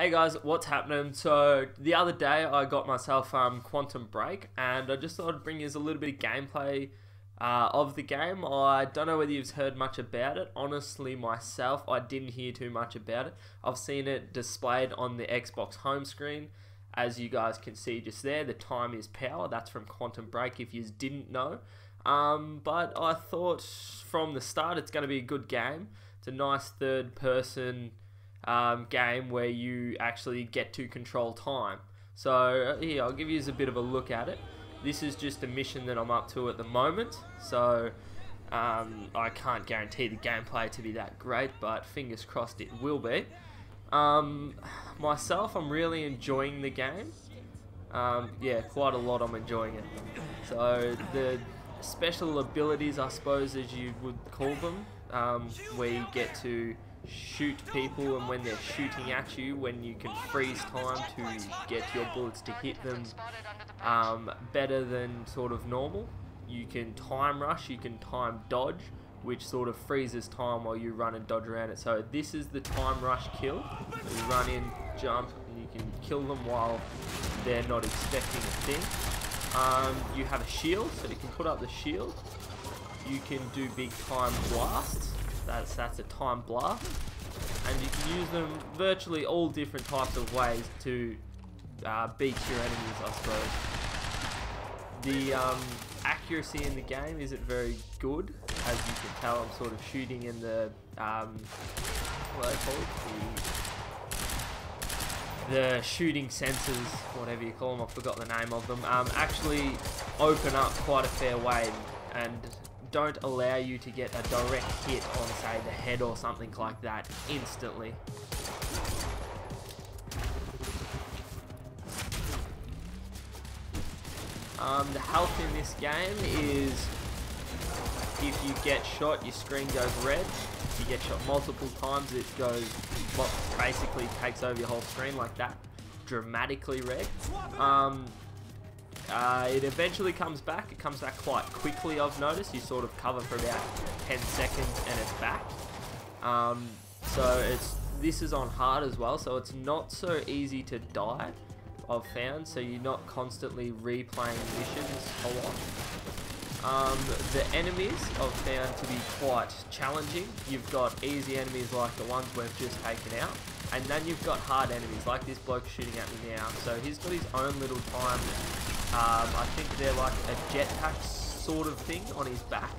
Hey guys, what's happening? So the other day I got myself Quantum Break, and I just thought I'd bring you a little bit of gameplay of the game. I don't know whether you've heard much about it. Honestly, myself, I didn't hear too much about it. I've seen it displayed on the Xbox home screen. As you guys can see just there, the time is power. That's from Quantum Break if you didn't know. But I thought from the start it's going to be a good game. It's a nice third person game where you actually get to control time. So here, I'll give you a bit of a look at it. This is just a mission that I'm up to at the moment, so I can't guarantee the gameplay to be that great, but fingers crossed it will be. Myself, I'm really enjoying the game. Yeah, quite a lot I'm enjoying it. So the special abilities, I suppose as you would call them, where you get to shoot people, and when they're shooting at you, when you can freeze time to get your bullets to hit them better than sort of normal. You can time rush, you can time dodge, which sort of freezes time while you run and dodge around it. So this is the time rush kill. So you run in, jump, and you can kill them while they're not expecting a thing. You have a shield, so you can put up the shield. You can do big time blasts. That's a time blast, and you can use them virtually all different types of ways to beat your enemies, I suppose. The accuracy in the game isn't very good, as you can tell. I'm sort of shooting in the what are they called? The shooting sensors, whatever you call them. I forgot the name of them. Actually open up quite a fair way and don't allow you to get a direct hit on, say, the head or something like that instantly. The health in this game is, if you get shot, your screen goes red. If you get shot multiple times, it goes, well, basically takes over your whole screen like that, dramatically red. It eventually comes back. It comes back quite quickly, I've noticed. You sort of cover for about 10 seconds and it's back. So this is on hard as well, so it's not so easy to die, I've found. So you're not constantly replaying missions a lot. The enemies I've found to be quite challenging. You've got easy enemies like the ones we've just taken out, and then you've got hard enemies like this bloke shooting at me now. So he's got his own little time. I think they're like a jetpack sort of thing on his back.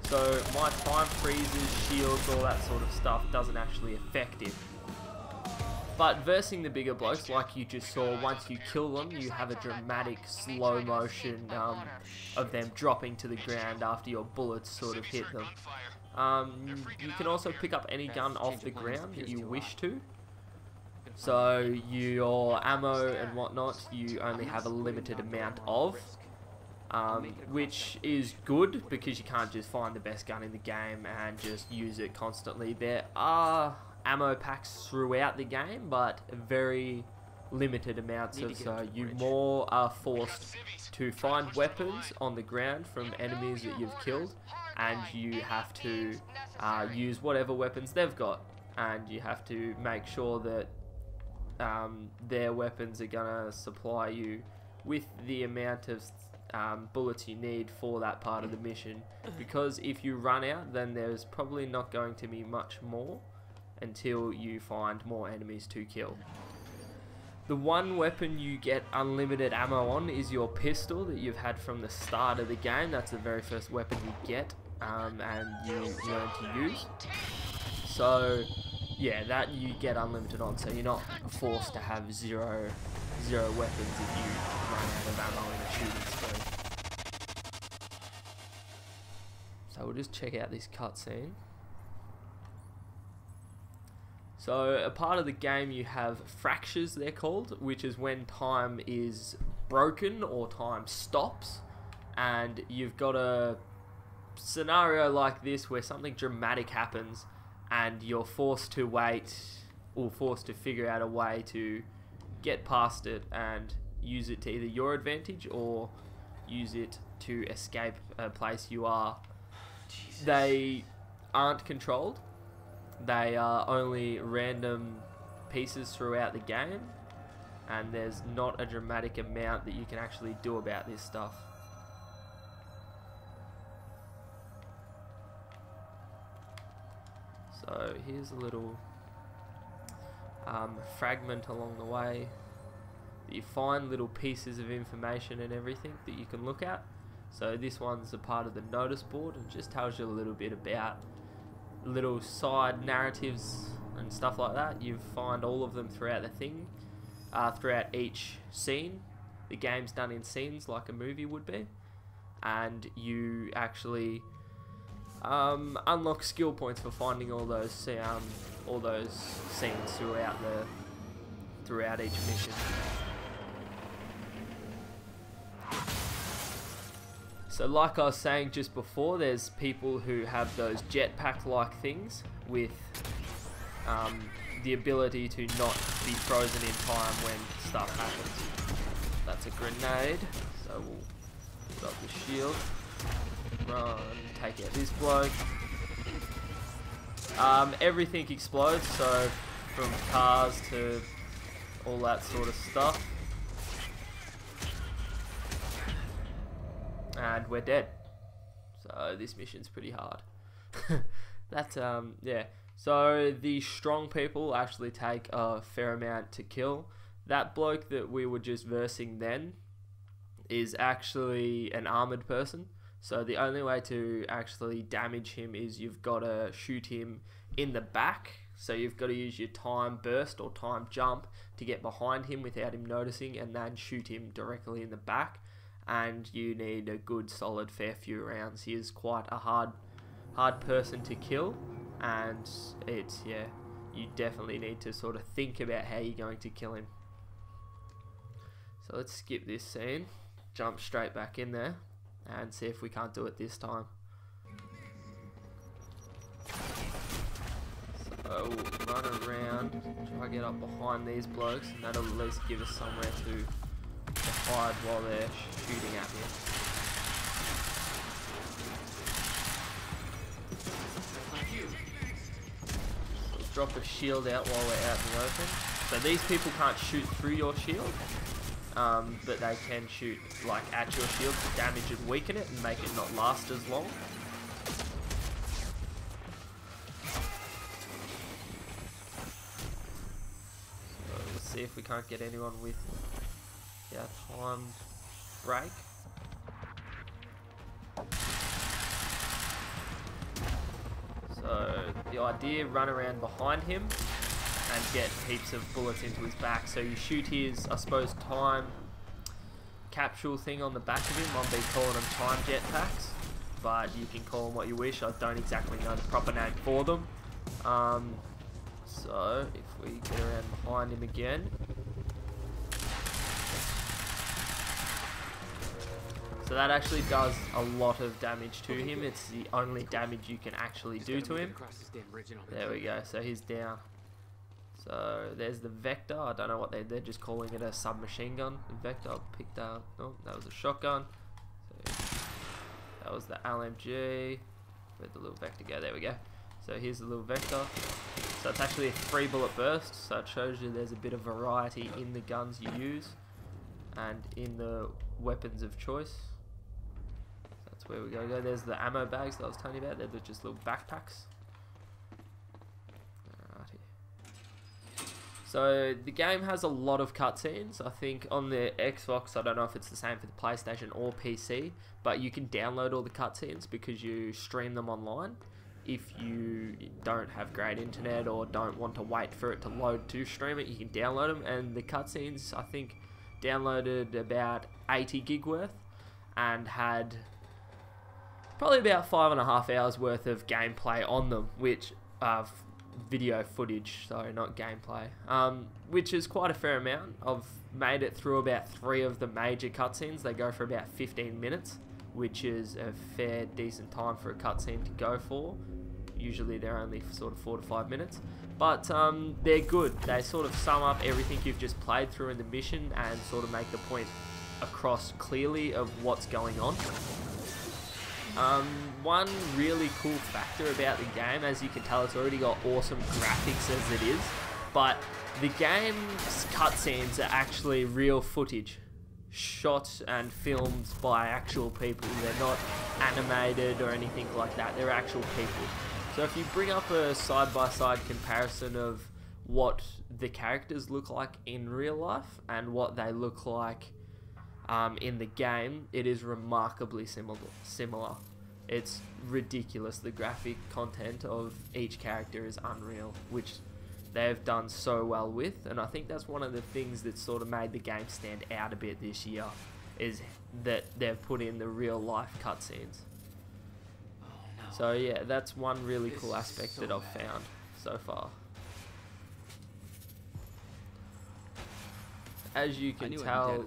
So my time freezes, shields, all that sort of stuff doesn't actually affect him. But versing the bigger blokes, like you just saw, once you kill them, you have a dramatic slow motion of them dropping to the ground after your bullets sort of hit them. You can also pick up any gun off the ground that you wish to. So your ammo and whatnot, you only have a limited amount of, which is good because you can't just find the best gun in the game and just use it constantly. There are ammo packs throughout the game, but very limited amounts of, so you more are forced to find weapons on the ground from enemies that you've killed, and you have to use whatever weapons they've got, and you have to make sure that their weapons are gonna supply you with the amount of bullets you need for that part of the mission, because if you run out, then there's probably not going to be much more until you find more enemies to kill. The one weapon you get unlimited ammo on is your pistol that you've had from the start of the game. That's the very first weapon you get and you learn to use. So yeah, that you get unlimited on, so you're not forced to have zero weapons if you run out of ammo in a shooting spree. So we'll just check out this cutscene. So a part of the game you have fractures, they're called, which is when time is broken or time stops, and you've got a scenario like this where something dramatic happens and you're forced to wait, or forced to figure out a way to get past it and use it to either your advantage or use it to escape a place you are. Jesus. They aren't controlled. They are only random pieces throughout the game, and there's not a dramatic amount that you can actually do about this stuff. So here's a little fragment along the way. You find little pieces of information and everything that you can look at. So this one's a part of the notice board and just tells you a little bit about little side narratives and stuff like that. You find all of them throughout the thing, throughout each scene. The game's done in scenes like a movie would be, and you actually unlock skill points for finding all those scenes throughout each mission. So like I was saying just before, there's people who have those jetpack-like things with the ability to not be frozen in time when stuff happens. That's a grenade, so we'll put up the shield, run, take out this bloke. Everything explodes, so from cars to all that sort of stuff. And we're dead. So this mission's pretty hard. That's yeah. So the strong people actually take a fair amount to kill. That bloke that we were just versing then is actually an armored person. So the only way to actually damage him is you've got to shoot him in the back. So you've got to use your time burst or time jump to get behind him without him noticing, and then shoot him directly in the back. And you need a good solid fair few rounds. He is quite a hard person to kill, and it's, yeah, you definitely need to sort of think about how you're going to kill him. So let's skip this scene, jump straight back in there, and see if we can't do it this time. So we'll run around, try to get up behind these blokes, and that'll at least give us somewhere to hide while they're shooting at me. So drop a shield out while we're out in the open. So these people can't shoot through your shield, but they can shoot like at your shield to damage and weaken it and make it not last as long. So let's see if we can't get anyone with timed break. So the idea, run around behind him and get heaps of bullets into his back. So you shoot his, I suppose, time capsule thing on the back of him. I'll be calling them time jetpacks, but you can call them what you wish. I don't exactly know the proper name for them. So if we get around behind him again. So that actually does a lot of damage to him. It's the only damage you can actually do to him. There we go, so he's down. So there's the Vector. I don't know what they're just calling it, a submachine gun. The Vector picked up, oh, that was a shotgun. So that was the LMG. Where'd the little Vector go? There we go. So here's the little Vector. So it's actually a 3-bullet burst, so it shows you there's a bit of variety in the guns you use and in the weapons of choice. That's where we go. There's the ammo bags that I was telling you about. They're just little backpacks. Alrighty. So the game has a lot of cutscenes. I think on the Xbox, I don't know if it's the same for the PlayStation or PC, but you can download all the cutscenes because you stream them online. If you don't have great internet or don't want to wait for it to load to stream it, you can download them. And the cutscenes, I think, downloaded about 80 gig worth and had probably about 5.5 hours worth of gameplay on them, which video footage, sorry, not gameplay, which is quite a fair amount. I've made it through about 3 of the major cutscenes. They go for about 15 minutes, which is a fair decent time for a cutscene to go for. Usually they're only sort of 4 to 5 minutes, but they're good. They sort of sum up everything you've just played through in the mission and sort of make the point across clearly of what's going on. One really cool factor about the game, as you can tell, it's already got awesome graphics as it is. But the game's cutscenes are actually real footage, shot and filmed by actual people. They're not animated or anything like that. They're actual people. So if you bring up a side-by-side comparison of what the characters look like in real life and what they look like in the game, it is remarkably similar. It's ridiculous. The graphic content of each character is unreal, which they've done so well with, and I think that's one of the things that sort of made the game stand out a bit this year, is that they've put in the real life cutscenes. So yeah, that's one really cool aspect that I've found so far. As you can tell,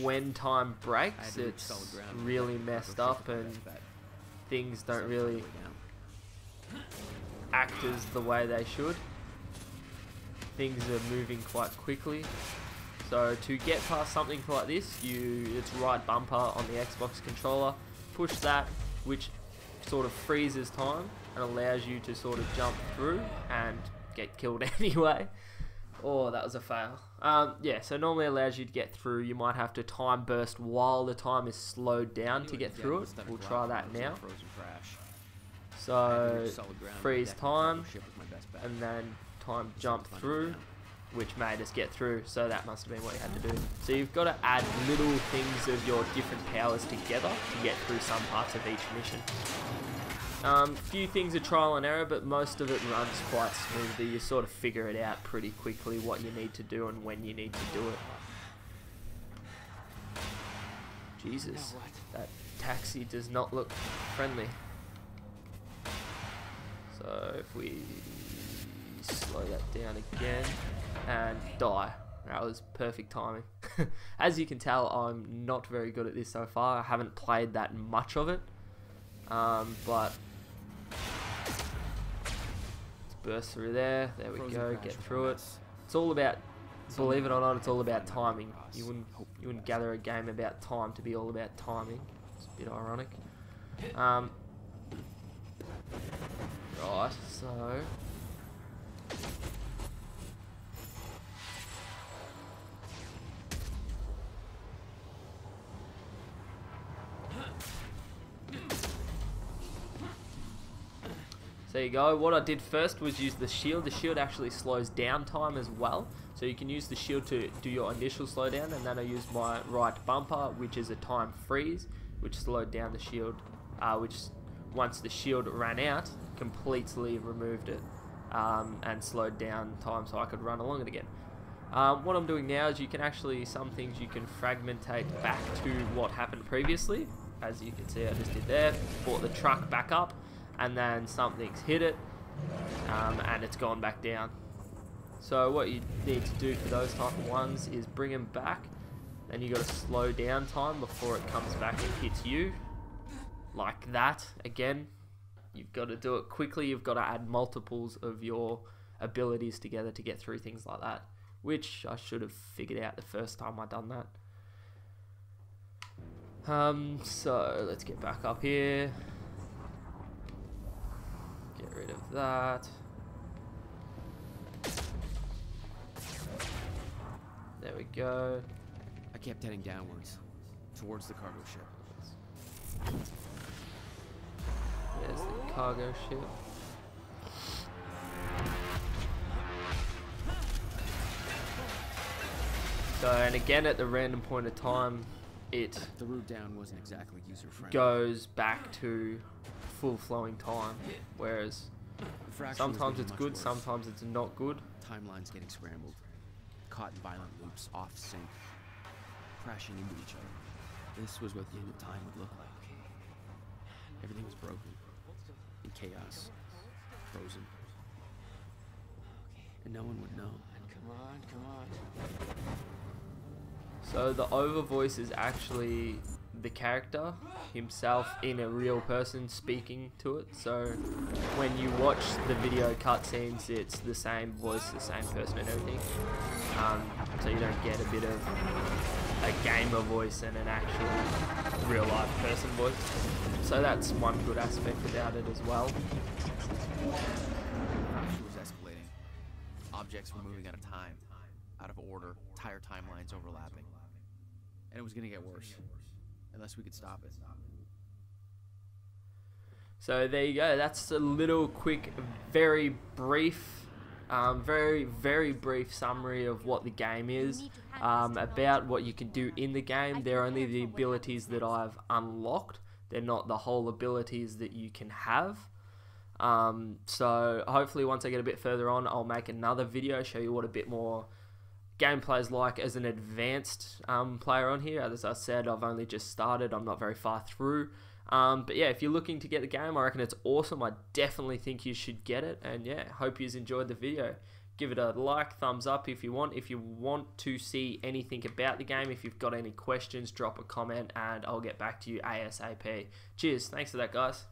when time breaks, it's really messed up and things don't really act as the way they should. Things are moving quite quickly. So to get past something like this, it's right bumper on the Xbox controller, push that, which sort of freezes time and allows you to sort of jump through and get killed anyway. Oh, that was a fail. Yeah, so normally allows you to get through. You might have to time burst while the time is slowed down to get through it. We'll try that now. So, freeze time, and then time jump through, which made us get through, so that must have been what you had to do. So you've got to add little things of your different powers together to get through some parts of each mission. Few things are trial and error, but most of it runs quite smoothly. You sort of figure it out pretty quickly what you need to do and when you need to do it. Jesus, that taxi does not look friendly. So if we slow that down again and die. That was perfect timing. As you can tell, I'm not very good at this so far. I haven't played that much of it. But let's burst through there. There we go. Get through it. It's all about, believe it or not, it's all about timing. You wouldn't gather a game about time to be all about timing. It's a bit ironic. Right, so there you go. What I did first was use the shield. The shield actually slows down time as well. So you can use the shield to do your initial slowdown, and then I used my right bumper, which is a time freeze, which slowed down the shield, which once the shield ran out, completely removed it and slowed down time so I could run along it again. What I'm doing now is you can actually, some things you can fragmentate back to what happened previously. As you can see, I just did there, brought the truck back up, and then something's hit it, and it's gone back down. So what you need to do for those type of ones is bring them back, then you got to slow down time before it comes back and hits you, like that. Again, you've got to do it quickly. You've got to add multiples of your abilities together to get through things like that, which I should have figured out the first time I done that. So let's get back up here. Get rid of that. There we go. I kept heading downwards, towards the cargo ship. There's the cargo ship. So, and again at the random point of time, the route down wasn't exactly user-friendly. Goes back to full flowing time, whereas sometimes it's good, sometimes it's not good. Timeline's getting scrambled, caught in violent loops, off sync, crashing into each other. This was what the end of time would look like. Everything was broken, in chaos, frozen, and no one would know. Come on, come on. So the over voice is actually the character himself in a real person speaking to it. So when you watch the video cutscenes, it's the same voice, the same person and everything. So you don't get a bit of a gamer voice and an actual real life person voice. So that's one good aspect about it as well. It was escalating. objects were moving out of time, out of order, entire timelines overlapping. And it was going to get worse, unless we could stop it. So there you go. That's a little quick, very brief, very brief summary of what the game is, about what you can do in the game. They're only the abilities that I've unlocked. They're not the whole abilities that you can have. So hopefully once I get a bit further on, I'll make another video, show you what a bit more gameplay is like as an advanced player on here. As I said, I've only just started. I'm not very far through. But yeah, if you're looking to get the game, I reckon it's awesome. I definitely think you should get it. And yeah, hope you enjoyed the video. Give it a like, thumbs up if you want. If you want to see anything about the game, if you've got any questions, drop a comment and I'll get back to you ASAP. Cheers. Thanks for that, guys.